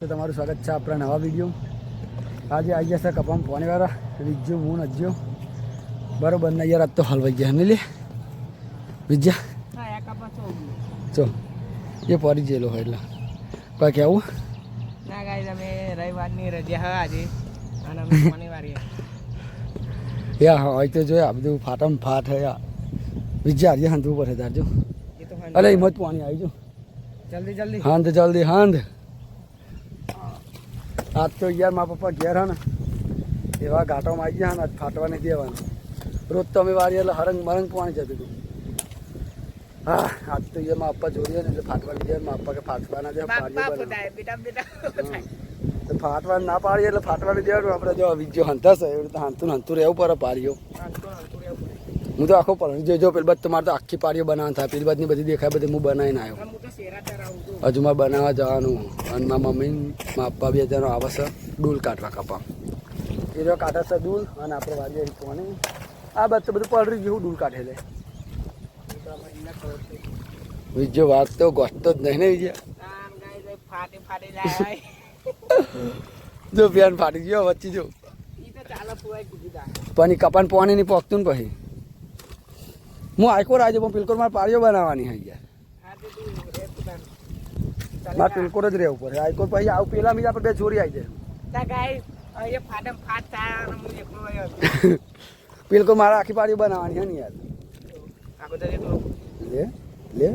તો તમારું સ્વાગત છે આપણા નવા વિડીયો. આજે આવી જશે કપામાં પાણીવાળા વિજ્જો હું નજ્યો બરોબર ને યાર. આજ તો હલવાઈ ગયા ને લે વિજ્યા ચો એ પડી ગયેલો હોય એટલે કોઈ કેવું ના ગાઈસ અમે રવિવારની રજા હા આજે અને અમે શનિવારે યા હા હોય તો જોયા બધું ફાટમ ફાટ હે વિજ્યા આજે હાંધવું પડે તારજો. એ તો અલે હિંમત પાણી આવી જો જલ્દી જલ્દી હાંધ જલ્દી હાંધ. આજ તો યાર મારા પપ્પા ઘેર હે ને એવા ઘાટોમાં આવી ગયા ને આજ ફાટવા નહીં દેવાનું. રોજ તો અમે વારી એટલે હરંગ મરંગ પાણી જતું હતું. હા આજ તો યાર મારા પપ્પા જોઈએ ને એટલે ફાટવા નહીં દે. મારા પપ્પા કે ફાટવા ના દે તો ફાટવા ના પાડીએ એટલે ફાટવા નહીં દેવાનું. આપણે જો વિજ્જો હંતાશે એવી રીતે હાંતું હંતું રહેવું પડે પાડીઓ. હું તો આખો પલળી જોઈ જો પેલી બાદ તો મારે તો આખી પાડીઓ બનાવવાનું થાય. પેલી બાદની બધી દેખાય બધી હું બનાવીને આવ્યો. હજુ મારે બનાવવા જવાનું અને મારા મમ્મી મારા પપ્પા બે જણો આવે છે ડૂલ કાઢવા કપા. એ જો કાઢે છે ડૂલ અને આપણે વાડીએ પાણી આ બધું બધું પલળી ગયું ડૂલ કાઢે લે. વિજ્જો વાત તો ગોઠતો જ નહીં ને વિજય. જો પેન ફાટી ગયો વચ્ચે જો પણ કપાન પાણી નહીં પોકતું ને પછી હું આઈકોર આજે પણ પિલકોર મારે પાડીઓ બનાવવાની હોય યાર. મારે પિલકોર જ રહેવું પડે. આઈકોર પછી આવું પેલા બીજા આપણે બે ચોરી આવી જાય. પિલકોર મારે આખી પાડીઓ બનાવવાની હે ને યાર. લે લે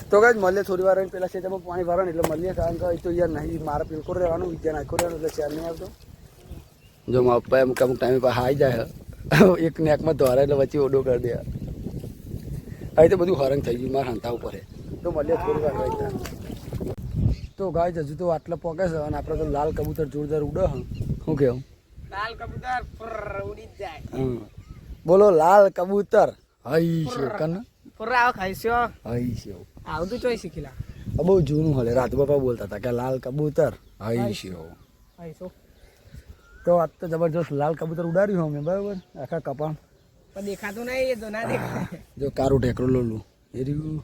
તો કઈ મળીએ થોડી વાર પેલા ખેતરમાં પાણી ભરવાનું એટલે મળીએ. કારણ કે તો યાર નહીં મારે પિલકોર રહેવાનું વિજ્ઞાન આખો રહેવાનું એટલે શેર નહીં આવતો. જો મારા પપ્પા અમુક અમુક ટાઈમે પાસે આવી જાય એક નેકમાં ધોરે એટલે વચ્ચે ઓડો કરી દે. અહીં તો બધું હરંગ થઈ ગયું મારે હંતા ઉપર તો મળીએ થોડી વાર હોય. તો ગાય હજુ તો આટલા પોકે છે અને આપણે તો લાલ કબૂતર જોરદાર ઉડે હ. શું કેવું લાલ કબૂતર ઉડી જાય. બોલો લાલ કબૂતર હઈ છે કન પૂરા ખાઈશો હઈ છે આવતું ચોઈ શીખીલા. બહુ જૂનું હલે રાત બાપા બોલતા હતા કે લાલ કબૂતર હઈ છે. ખાઈશો તો આજ તો જબરજસ્ત લાલ કબૂતર ઉડાડ્યું અમે બરાબર આખા કપાણ. પણ દેખાતું નહીં એ તો ના દેખાય. જો કારું ઢેકરું લોલું એ રહ્યું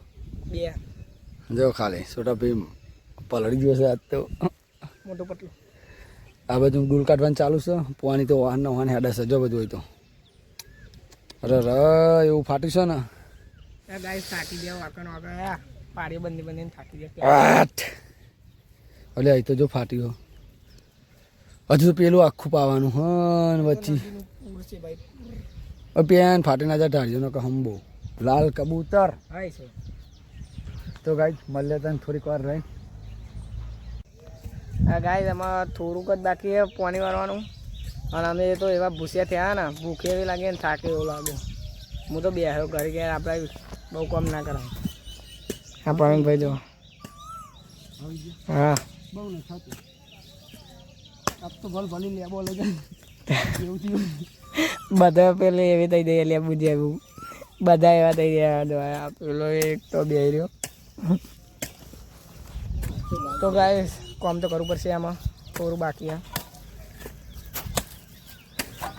બે જો ખાલી છોટા ભીમ પલળી ગયો છે આજ તો મોટું પટલું. આ બધું ડૂલ કાઢવાનું ચાલુ છે. પાણી તો વાહન ને વાહન હેડે છે જો બધું હોય તો અરે ર એવું ફાટ્યું છે ને ગાઈસ થાકી દેવા વાકણ વાકણ પાડીઓ બંધી બંધીને થાકી દે. એટલે અહીં તો જો ફાટ્યું હજુ તો પેલું આખું પાવાનું હન વચ્ચે પેન ફાટી ના જાય ઢાળ્યો ને કે હંબો લાલ કબૂતર. તો ગાય મળે તને થોડીક વાર રહી. હા ગાઈસ એમાં થોડુંક જ બાકી છે પાણી વાળવાનું અને અમે તો એવા ભૂસ્યા થયા ને ભૂખે એવી લાગે ને થાકે એવું લાગે. હું તો બેહ્યો ઘરે કે આપણે બહુ કામ ના કરાય. હા પ્રવીણ ભાઈ જો હા બહુ ને થતું આપ તો ભલ ભલી લેબો લઈ જાય એવું થયું. બધા પેલી એવી થઈ જાય લેબુ જેવું બધા એવા થઈ ગયા. પેલો એક તો બે રહ્યો. તો ગાઈસ કામ તો કરવું પડશે આમાં થોડું બાકી.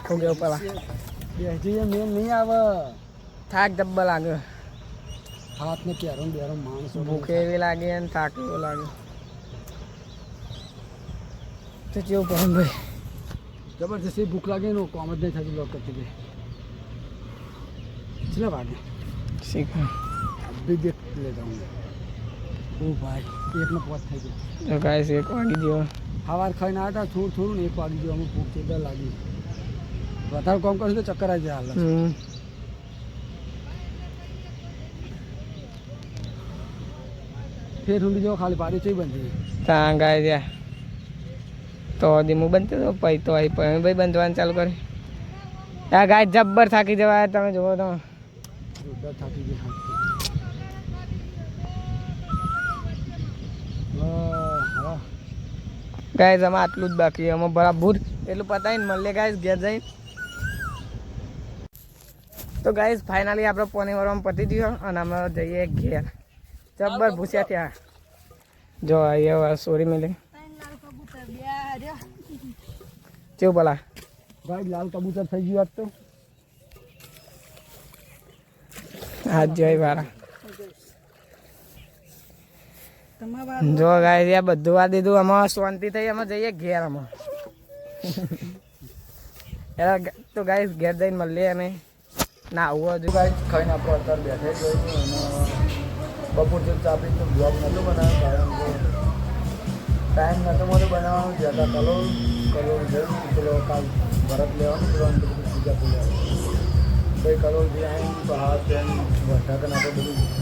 શું કેવું પેલા મેન નહીં આવે થાક ડબ્બા લાગે. હાથ ને ક્યારો બેરો માણસો ભૂખે એવી લાગે ને થાક એવો લાગે. તો કેવું પણ ભાઈ જબરજસ્ત ભૂખ લાગે ને કોમ જ નહીં થતી લોક કરતી ગઈ. ચલા વાગે શીખ અભી દેખ લેતા હું. ઓ ભાઈ એકનો પોત થઈ ગયો. તો ગાઈસ 1 વાગી ગયો. સવાર ખાઈને આવ્યા હતા થોડું થોડું ને 1 વાગી ગયો. અમુક ભૂખ ચેડા લાગી વધારે કામ કરશું તો ચક્કર આવી જાય. હાલ ફેર ઠંડી જો ખાલી પાડી ચઈ બંધી ત્યાં ગાય ત્યાં તો ધીમું બનતું તો પછી તો અહીં ભાઈ બંધવાનું ચાલુ કરે. આ ગાય જબ્બર થાકી જવાય તમે જુઓ તો જોરદાર થાકી ગઈ. ગાય આમાં આટલું જ બાકી આમાં બરાબર એટલું પતાવીને મળે ગાય ઘેર જઈને. તો ગાઈસ ફાઇનલી આપણે પોની વાળવામાં પતી ગયો અને અમે જઈએ ઘેર. જબ્બર ભૂસ્યા ત્યાં જો અહીંયા સોરી મિલી કેવું બોલા ગાય લાલ કબૂતર થઈ ગયું આજ તો. હાથ જોઈ વાળા જો ગાય આ બધું આ દીધું આમાં શાંતિ થઈ અમે જઈએ ઘેર આમાં તો ગાય ઘેર જઈને મળીએ અને ના આવું હજુ ગાય ખાઈને આપણે અત્યારે બેઠે જ હોય અને બપોર જેમ ચાપી તો બ્લોગ નહોતો બનાવ્યો કારણ કે ટાઈમ નહોતો મને બનાવવાનું જ્યાં કલોલ જઈને પેલો કાલ ભરત લેવાનું પેલો પૂજા લેવાનું ભાઈ કલોલથી આવીને તો હા તેમ ઢાંકણ આપણે બધું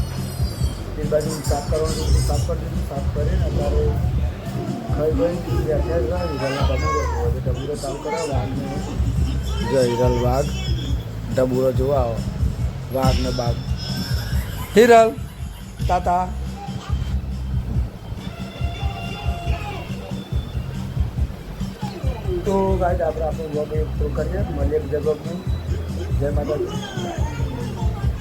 એ બાજુ સાફ કરવાનું બધું સાફ કરી દીધું સાફ કરીને અત્યારે ખાઈ ગઈ બેઠા હિરલના ડબુરો ચાલુ કરે વાઘને જો હિરલ વાઘ ડબુરો જોવા આવો વાઘ ને બાઘ હિરલ તાતા તો ગાઈડ આપણે આપણું બ્લોગ એ પૂરું કરીએ મળીએ બીજા બ્લોગનું જય માતાજી